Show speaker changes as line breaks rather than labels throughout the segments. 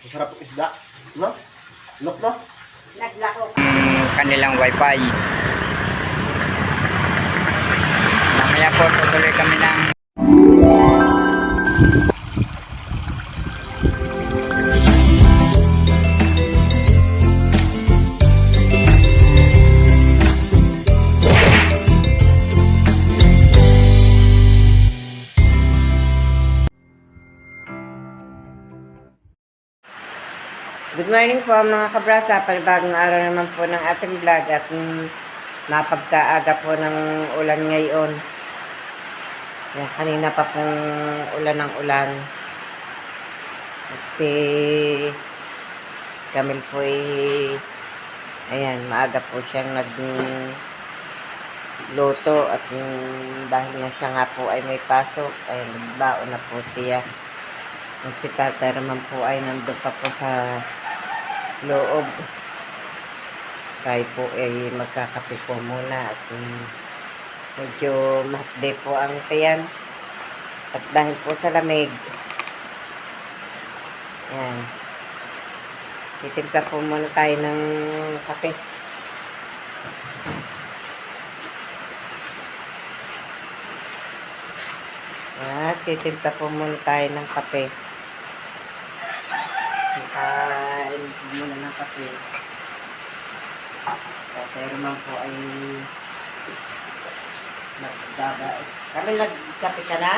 Masarap ang isda. No? Look, no?
Naglako.
Kanilang wifi. Mamaya po tutuloy kami ng
Good morning po mga kabrasa. Panibagong araw naman po ng ating vlog at napagkaaga po ng ulan ngayon. Yan, kanina pa pong ulan ng ulan. At si Camille po ayan, maaga po siyang nagluto at dahil na siya nga po ay may pasok, ay nagbaon na po siya. At si Tata naman po ay nandun pa po sa loob. Tayo po ay magkakape po muna at medyo mahapde po ang tiyan. At dahil po sa lamig, yan, titimpla po muna tayo ng kape. At titimpla po muna tayo ng kape. Kain muna ng kape. Pero naman po ay nagdaba. Kami nagkape ka na?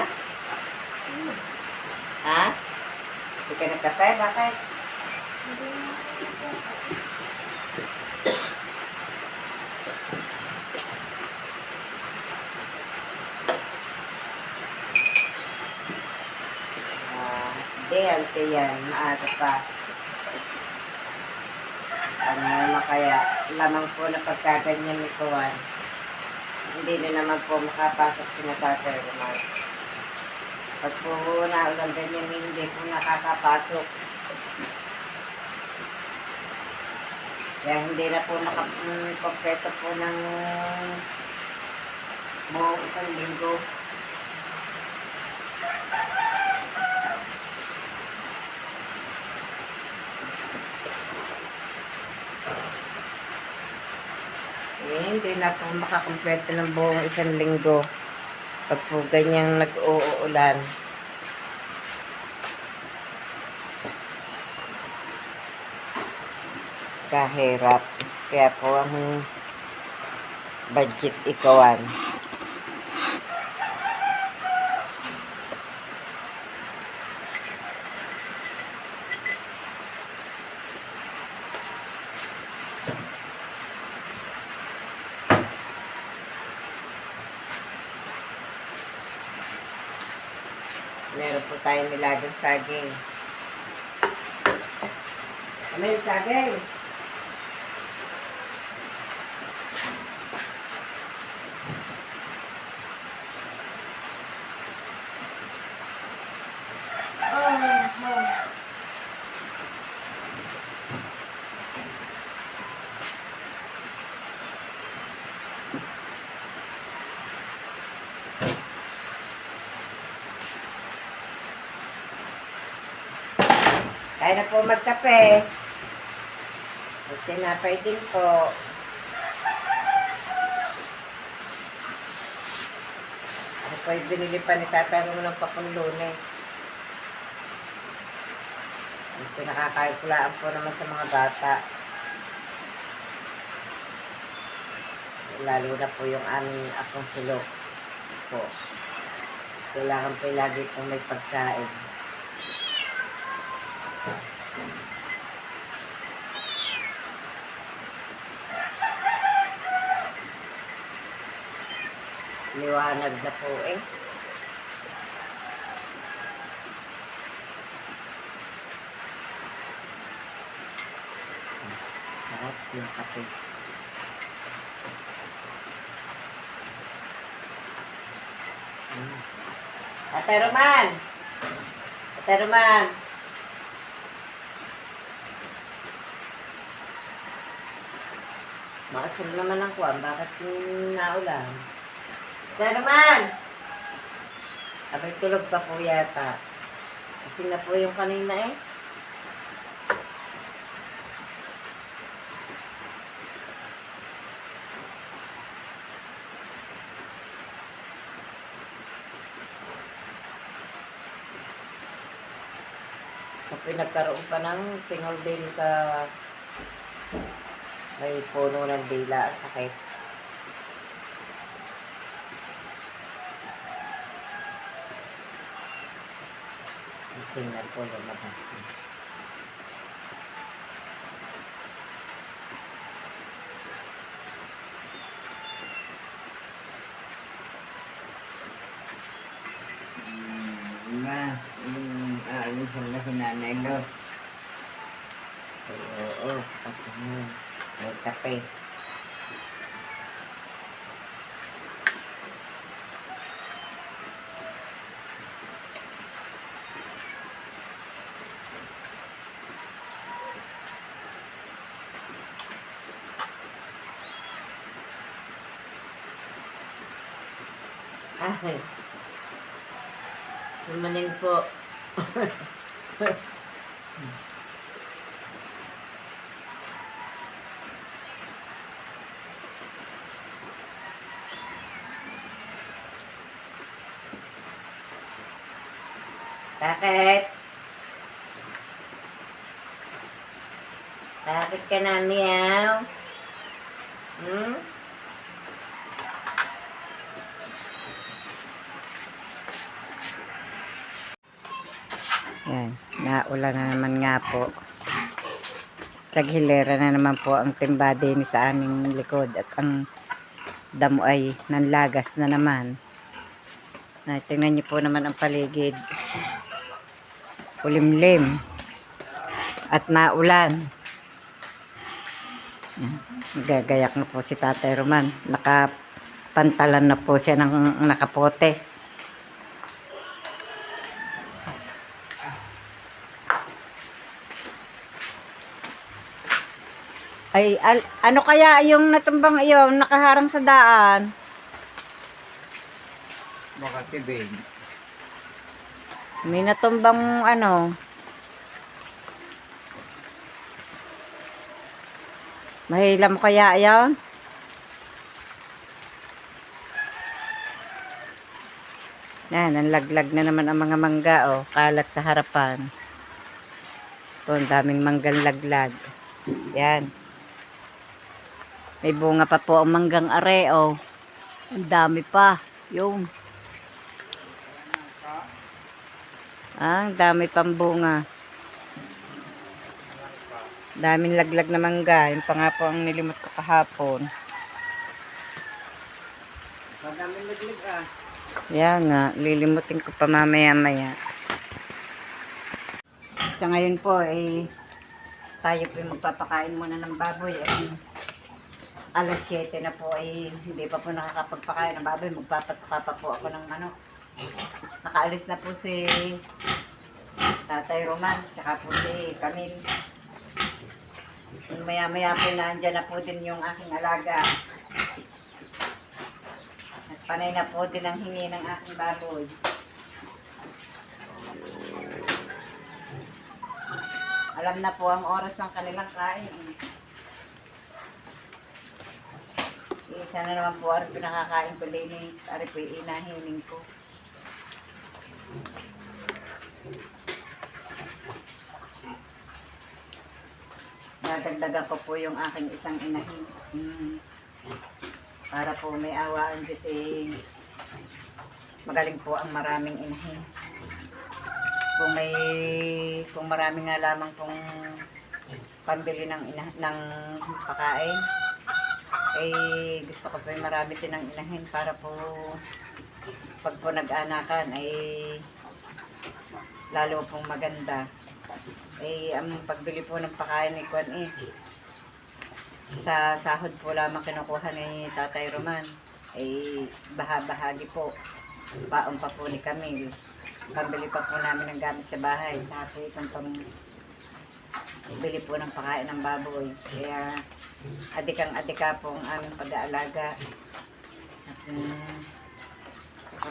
Ha? Hindi ka nagkape? Bakit? Hindi, ante yan. Maaga pa. Ano kaya lamang po na pagkaganyan ni Kuwan. Hindi na naman po makapasok si Natatay naman. Pag po naulang ganyan, hindi po nakakapasok. Kaya hindi na po nakakompleto po ng buong isang linggo. Hindi na po makakompleto ng buong isang linggo pag po ganyang nag-uulan. Kahirap. Kaya po ang budget ikawan. Meron po tayong nilagang saging. May saging. Kaya na po magkape. At tinapay din po. Ako po ay binili pa ni Tata nung pang Lunes. Ito nakakaikulaan po naman sa mga bata. Lalo na po yung aming akong silok po. Kailangan po lagi pong may pagkain. Liwanag na po eh. Sarap yung kape. Ate Roman! Ate Roman! Maasul naman ang kuwan. Bakit yung naulan? Sir Man! Abay, tulog pa po yata. Kasi na po yung kanina eh. Kung pinagkaroon pa ng single din sa may puno ng dila, sakit. Signal po lumabas.
Alisan na si nanay no.
Oo, pati mo. May kape. Ay. Sumanin po. Bakit? Bakit ka na, meow? Hmm? Yan, naulan na naman nga po. Saghilera na naman po ang timba din sa aming likod at ang damo ay nanlagas na naman. Tingnan niyo po naman ang paligid. Kulimlim at naulan. Gagayak na po si Tatay Roman. Nakapantalan na po siya ng nakapote. Ay, ano kaya yung natumbang iyon, nakaharang sa daan?
Baka tibig.
May natumbang ano. Mahilam kaya yun? Yan, ang laglag na naman ang mga mangga, oh. Kalat sa harapan. Ito, ang daming manggang laglag. Yan. May bunga pa po ang manggang are, oh. Ang dami pa. Yung. Ang dami pang bunga. Daming laglag na mangga. Yung pa nga po ang nilimot ko kahapon.
Madaming laglag ah.
Yan nga. Lilimutin ko pa mamaya-maya. Sa ngayon po, tayo po magpapakain muna ng baboy. Alas 7 na po hindi pa po nakakapagpakain ng baboy. Magpapatuka pa po ako ng manok. Nakaalis na po si Tatay Roman, tsaka po si Camille. Maya-maya po naandyan na po din yung aking alaga. At panay na po din ang hingi ng aking baboy. Alam na po ang oras ng kanilang kain. Isa na naman po, ari pinakakain ko din. Ari po inahining ko. Dadagdagan ko po yung aking isang inahin. Para po may awa ang Diyos magaling po ang maraming inahin. Kung marami nga lamang pong pambili ng pakain, gusto ko po yung marami din ng inahin para po pag po nag-anakan lalo pong maganda. Ang pagbili po ng pakain ni Kwan sa sahod po lamang kinukuha ni Tatay Roman. Bahagi po. Baon pa po ni Camille. Pambili pa po namin ng gamit sa bahay. Saka po itong bili po ng pakain ng baboy. Kaya adikang-adika po ang aming pag-aalaga. At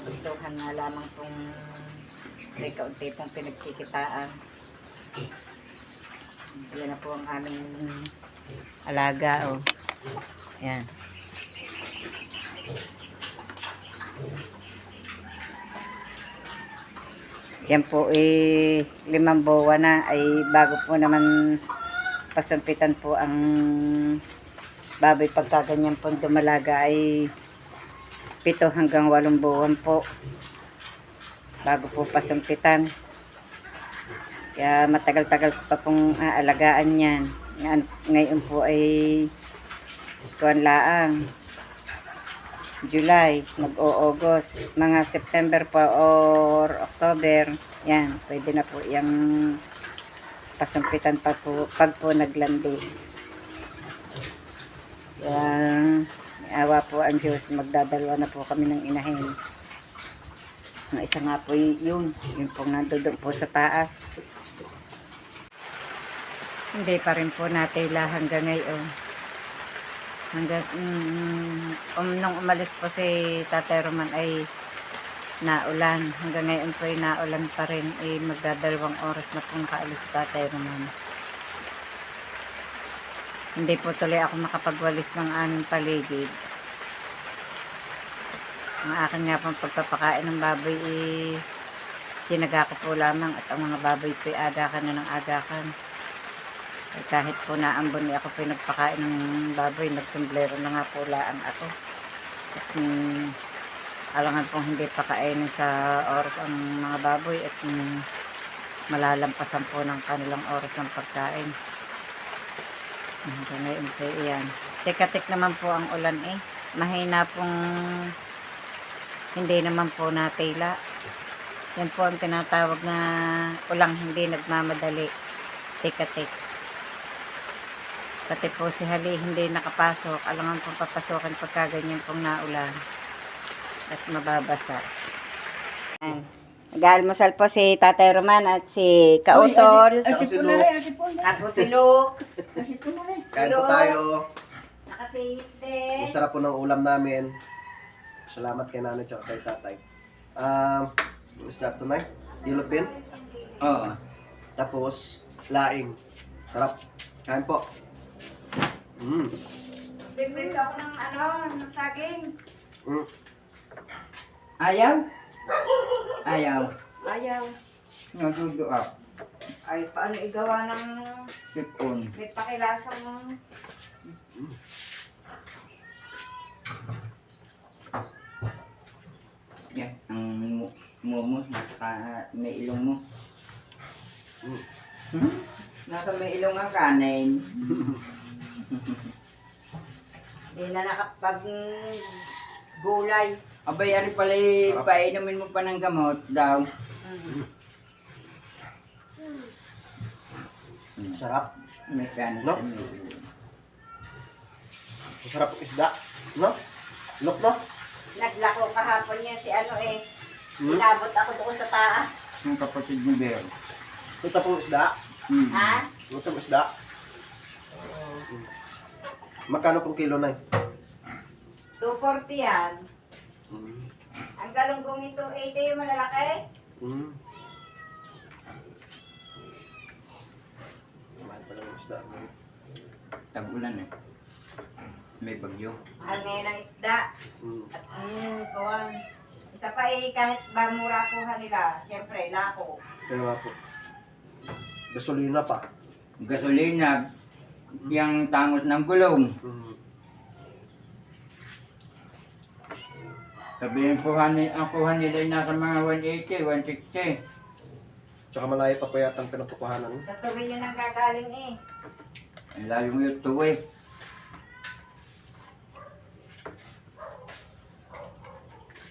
nagustuhan na lamang pong may kaunti pong pinagkikitaan. Yan na po ang aming alaga, oh. Yan. Yan po 5 buwan na ay bago po naman pasumpitan po ang baboy. Pagkaganyan po dumalaga ay 7 hanggang 8 buwan po bago po pasumpitan. Kaya matagal-tagal pa pong aalagaan yan. Ngayon po ay kuwan laang July, mag-o-August, mga September pa or October, yan, pwede na po yung pasumpitan pa po, pag po naglandi. Kaya, may awa po ang Diyos, magdadalawa na po kami ng inahin. Ang isa nga po yun pong nandun po sa taas. Hindi pa rin po natila hanggang ngayon. Hanggang nung umalis po si Tatay Roman ay naulan. Hanggang ngayon po ay naulan pa rin. Magdadalawang oras na po nakaalis si Tatay Roman. Hindi po tuloy ako makapagwalis ng aming paligid. Ang akin nga pong pagpapakain ng baboy sinaga ko po lamang at ang mga baboy po agakan na ng agakan. Kahit po naambon ako pinagpakain ng baboy, nagsomblero na nga po laan ako. At alangan pong hindi pakainin sa oras ang mga baboy at malalampasan po ng kanilang oras ng pagkain. Ngayon po iyan. Teka-tik naman po ang ulan Mahina pong hindi naman po natila. Yan po ang tinatawag na ulang hindi nagmamadali. Teka-tik. Pati po si Hali hindi nakapasok. Alangan pong papasokan pagka ganyan pong naulan. At mababasa. Nag-almusal po si Tatay Roman at si Kautol.
Asipon na rin, asipon na.
Ako si Luke.
Asipon na rin.
Kain po tayo.
Nakasingit din.
Ang sarap po ng ulam namin. Salamat kay nanay at kay tatay. Is that tonight? Yellow pin.
Oo.
Tapos, laing. Sarap. Kain po.
Bibili ako ng saging.
Ayaw? Ayaw.
Ayaw.
Naduduak.
Ay, paano igawa ng
Sipon.
may pakilasang
Yan. Ang mumo. Nasa may ilong mo. Nasa may ilong ang kanin.
Hindi na nakapag gulay.
Abay, ari pala painumin mo pa ng gamot daw.
Sarap.
May kanin
No?
sa may ilong.
Masarap ang isda. No? Look, no?
Naglako kahapon niya si inabot ako doon sa taas.
Yung kapatid ni Bel.
Ito pong isda.
Ha?
Ito pong isda. Magkano pong kilo na
240 yan. Ang galunggong ito, 80 yung malalaki.
Mahal pa lang ang isda.
Tag-ulan May bagyo.
Mahal ngayon ang isda. At kawan. Isa pa kahit ba mura kuha nila, siyempre, lako.
Kaya nga po. Gasolina pa.
Gasolina. Yang tangos ng gulong. Sabihin po ang kuha nila ay nasa mga 180, 160.
Tsaka malayo pa po yata ang pinapukuhanan.
Sa tuloy yun ang gagaling
Ang layo mo yung tuwi.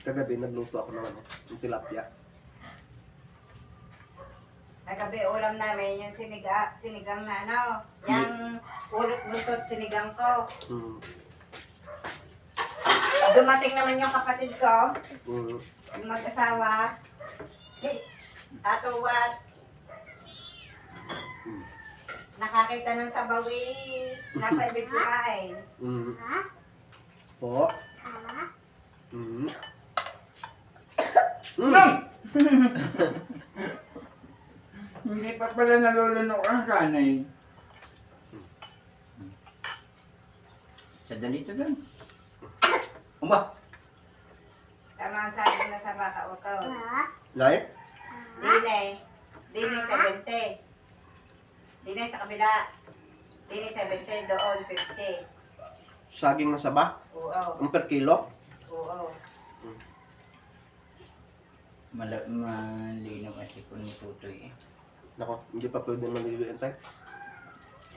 Kagabi nagluto ako ng ng tilapia.
Nagabi ulam namin yung sinigang na yung ulot buntot sinigang ko. Dumating naman yung kapatid ko, yung mag-asawa, tatuwat. Nakakita ng sabawi, napaibig kumain.
Po.
Nang! Hindi pa pala nalulunok ang sanay. Sa dalito doon. Umba!
Tama ang sabi na sa baka utol.
Like?
Dine 70. Dine sa kabila. Dine 70, doon 50.
Saging na saba?
Oo.
Ang per kilo?
Oo.
Malinaw kasi po ni Tutoy eh.
Nako, hindi pa pwedeng maliliin tayo.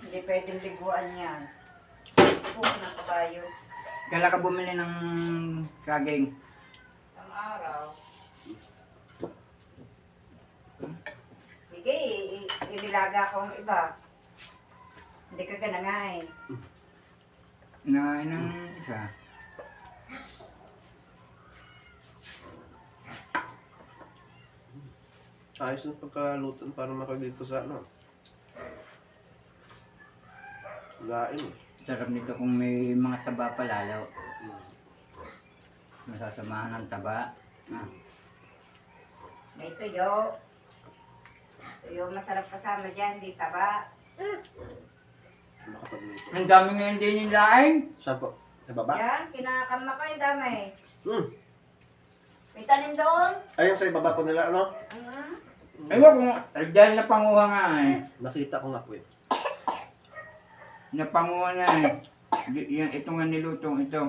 Hindi pwedeng liguan yan. Puno ng kabayo.
Kailan ka bumili ng saging?
Isang araw. Sige, inilaga ko ang iba. Hindi ka ganangay.
Na ng isa.
Ayos na pagkaluto para makagdito sa ano. Lain eh.
Sarap nito kung may mga taba pa lalo. Masasamahan ng taba. Ah.
May tuyo. Tuyo masarap kasama dyan, di taba.
Makapagluto.
Ang dami ngayon din yung laing.
Saan po? Sa baba?
Yan, kinakama ko yung dami.
Hmm.
May tanim doon.
Ayun sa ibaba po nila, ano?
Ewan ko, dahil napanguha nga eh.
Nakita ko nga po eh.
Napanguha na eh. Ito nga nilutong ito.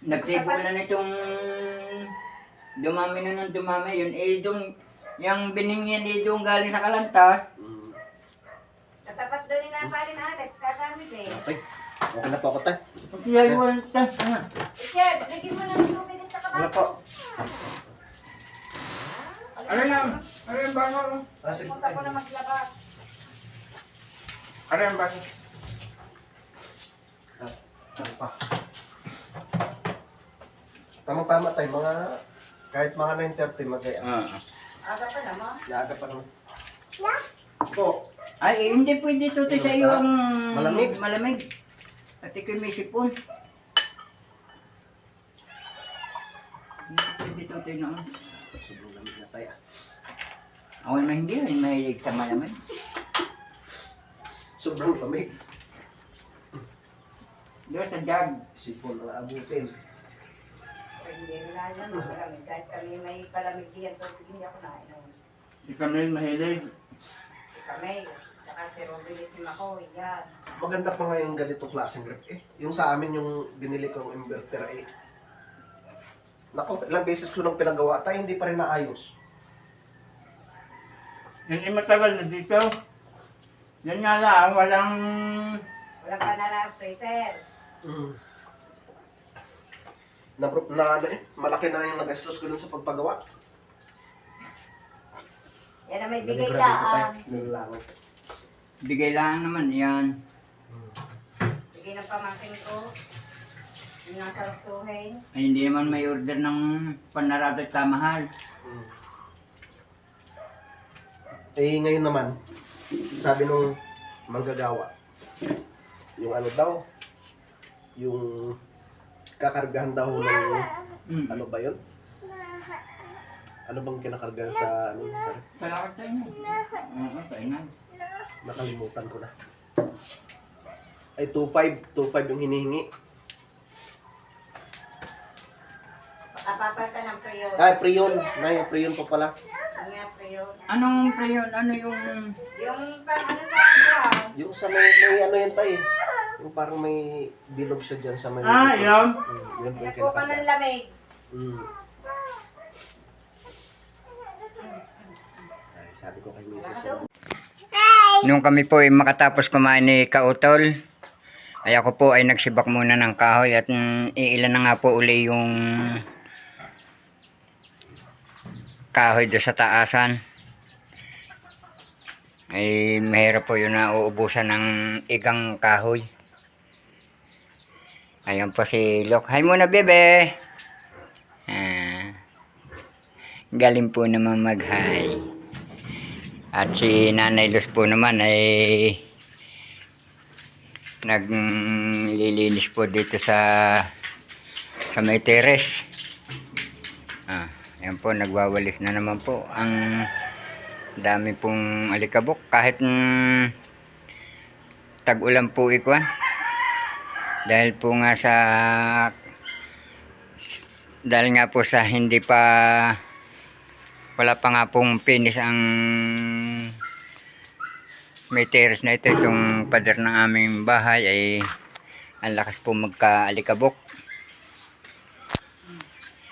Nagtibo na nitong dumami na ng dumami. Yun eh, yung biningyan eh, yung galing sa Kalantas.
Hmm.
Katapat doon ni Naparin Alex, kagamit eh.
Okay. Okay na po ako tayo.
Kung siya yung
Chef, bigyan mo ng tubig at saka
Ano po?
Ano lang? Ano yung bago?
Ah, sige
Punta ko
tayo.
na maglabas.
Ano yung bago?
Ah, ano pa? Tamang-tama tayo, mga kahit mga 9:30 magaya.
Aga pa naman.
Laga pa naman. Po.
Ay, hindi pwede ito sa iyo ang
Malamig.
malamig. At ikaw may sipon. Hindi pwede ito tayo naman.
Sobrang lamig na tayo.
Ako naman hindi, mahilig sa malamig.
Sobrang lamig.
Doon sa jug.
Sipon ang abutin.
Hindi nila yan, malamig. Kahit kami may palamig diyan, tubig hindi ako nainom.
Hindi kami mahilig.
Kami, saka si Robilit si Makoy, yan.
Maganda pa nga yung ganitong klaseng grip eh. Yung sa amin yung binili kong inverter eh. Nako, ilang beses ko nang pinagawa tayo, hindi pa rin naayos.
Hindi matagal na dito. Yan nga lang, walang...
Wala pa na lang freezer.
Mm. Na ano eh, malaki na yung nagastos ko dun sa pagpagawa.
Yan ang may bigay
Nalibrado ko tayo,
daan.
nilalangan.
Bigay lang naman yan.
Bigay ng pamangkin ko. Yung nasa rasuhin.
Ay, hindi naman may order ng panarato at mahal.
Mm. Eh ngayon naman, sabi nung manggagawa, yung ano daw, yung kakargahan daw ng, ano ba yun? Ano bang kinakargahan sa, ano, sa,
Salamat tayo na. Oo, tayo na.
nakalimutan ko na. Ay, 2.5 yung hinihingi.
Papapalta ng priyon.
Ay, priyon. Nay, priyon pa pala.
Ang nga priyon.
Anong preyon? Ano yung...
Yung pang ano sa brown.
Yung sa may ano yan tayo. Yung parang may bilog siya dyan sa may...
Yun.
Yun po yung
Nakuha ka ng
kinakargahan.
lamig.
Mm. Ay, sabi ko kay Mrs.
Nung kami po ay makatapos kumain ni Kautol, ay ako po ay nagsibak muna ng kahoy at iilan na nga po uli yung kahoy doon sa taasan. Ay mahirap po yun na uubusan ng igang kahoy. Ayan po si Lok. Hi muna bebe! Galing po naman mag-hi. At si Nanay Luz po naman ay naglilinis po dito sa may terrace. Yan po, nagwawalis na naman po. Ang dami pong alikabok. Kahit tag-ulan po ikwan. Dahil po nga sa... Dahil nga po sa hindi pa... Wala pa nga pong finish ang... May terrace na ito. Itong pader ng aming bahay ay... Ang lakas po magka-alikabok.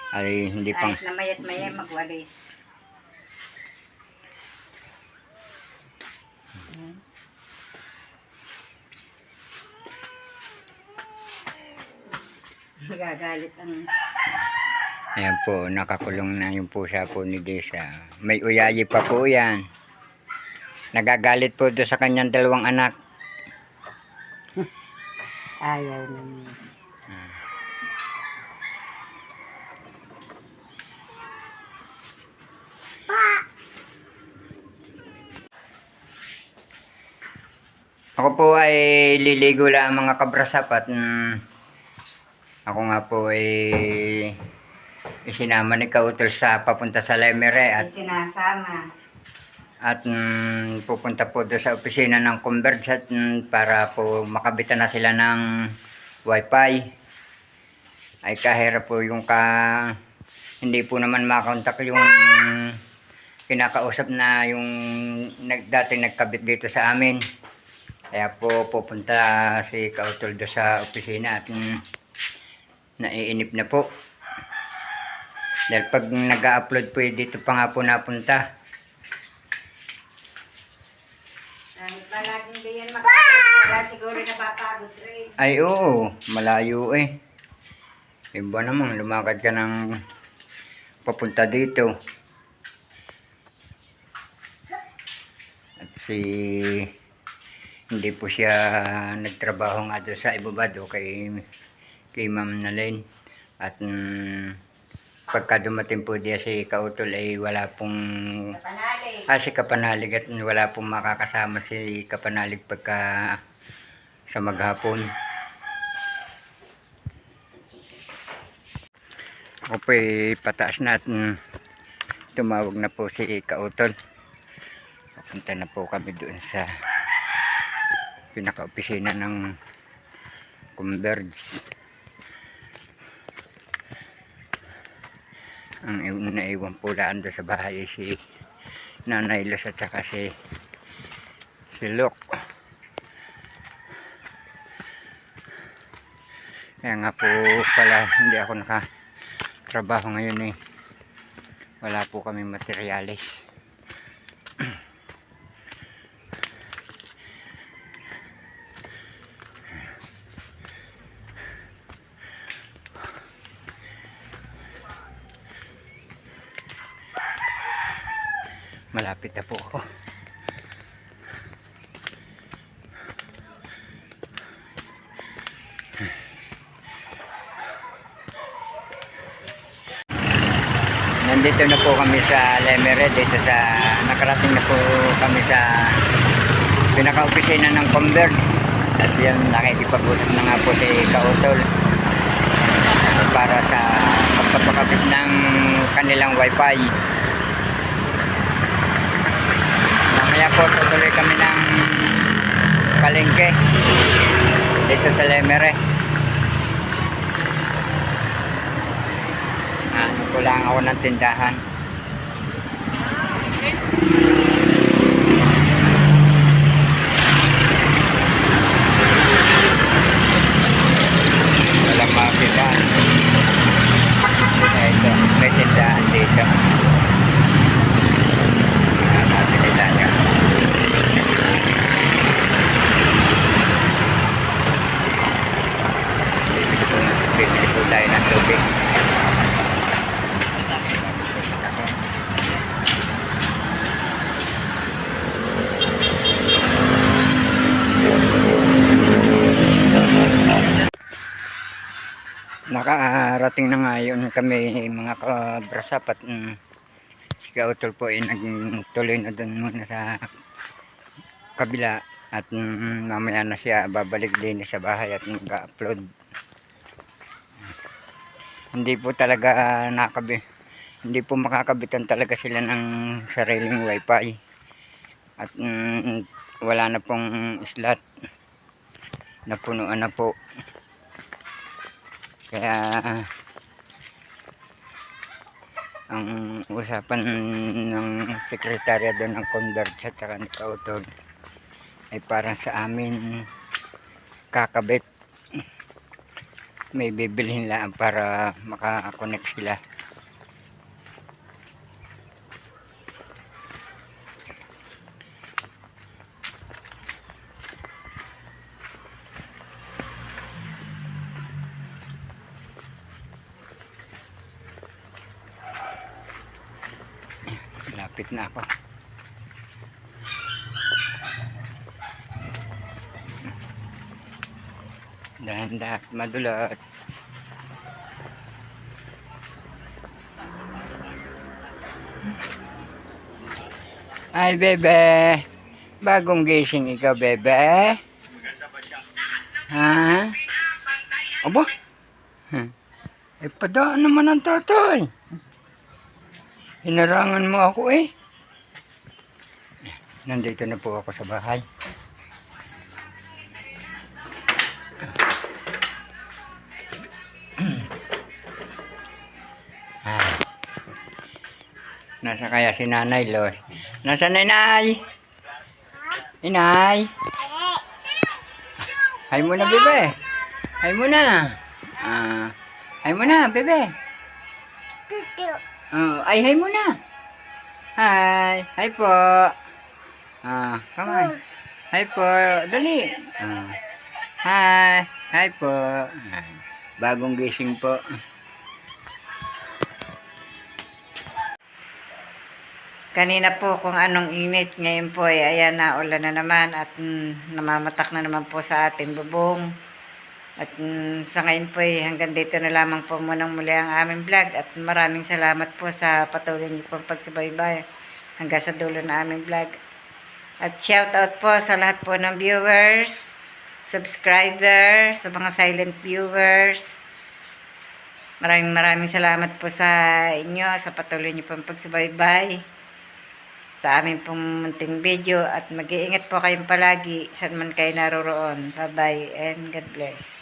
Ay hindi pang...
Kahit na mayat maya magwalis. Magagalit ang...
Ayan po, nakakulong na yung pusa po ni Desa. May uyayi pa po yan. Nagagalit po doon sa kanyang dalawang anak.
Ayaw naman.
Ako po ay liligo lang mga kabrasap at ako nga po ay isinama ni Kautol sa papunta sa Lemere at
Sinasama.
pupunta po doon sa opisina ng Converge at para po makabitan na sila ng wifi. Ay kahirap po yung hindi po naman makontak yung kinakausap na yung dating nagkabit dito sa amin. Kaya po pupunta si Kautol doon sa opisina at naiinip na po. Dahil pag nag-upload po dito pa nga po napunta.
Kahit ba laging ganyan makakita, siguro napapagod rin.
Ay oo, malayo eh. Iba naman, lumakad ka ng papunta dito. At hindi po siya nagtrabaho nga doon sa ibabado kay Ma'am Nalene. At pagka dumating po diya si Kautol ay wala pong si Kapanalig at wala pong makakasama si Kapanalig pagka sa maghapon. Ako po ay pataas na at tumawag na po si Kautol. Papunta na po kami doon sa pinaka-opisina ng Converge. Ang naiwan po laan doon sa bahay ay si Nanay Los at saka si Lok. Kaya nga po pala hindi ako nakatrabaho ngayon eh. Wala po kami materyales. Malapit na po ako. Nandito na po kami sa Lemere, nakarating na po kami sa pinaka-opisina ng Converge. At yan, nakikipag-usap na nga po si Kautol para sa pagpapakabit ng kanilang wifi. Mamaya po tutuloy kami ng palengke dito sa Lemere. Kulang ako ng tindahan. Walang makita. Ito, may tindahan dito. Nakapili tayo. Bibili po tayo ng tubig. Nakarating na nga yun kami mga kabrasap at si Kautol po ay nagtuloy na doon muna sa kabila at mamaya na siya babalik din sa bahay at mag-upload. Hindi po talaga hindi po makakabitan talaga sila ng sariling wifi. At wala na pong slot. Napunuan na po. Kaya ang usapan ng sekretarya doon ng Converge at saka ni Kautol ay parang sa amin kakabit. May bibilhin lang para makakonect sila. Lapit na ako. Dahan-dahan madulas. Ay, bebe. Bagong gising ikaw, bebe. Ha? Aba? Eh, padaan naman ang tatay. Hinarangan mo ako eh. Nandito na po ako sa bahay. Nasa kaya si Nanay Los? Nasa Nanay? Inay? Hay mo na, bebe. Hay mo na. Hay mo na, bebe. Ay, hay mo na. Hi. Hi po. Come on. Hi po. Dali. Hi. Hi po. Bagong gising po.
Kanina po kung anong init, ngayon po ay ayan na ulan na naman at namamatak na naman po sa ating bubong. At sa ngayon po ay hanggang dito na lamang po munang muli ang aming vlog at maraming salamat po sa patuloy niyo pong pagsubaybay hanggang sa dulo na aming vlog. At shout out po sa lahat po ng viewers, subscribers, sa mga silent viewers. Maraming salamat po sa inyo sa patuloy niyo pong pagsubaybay sa aming pong munting video at mag-iingat po kayong palagi saan man kayo naroroon. Bye bye and God bless.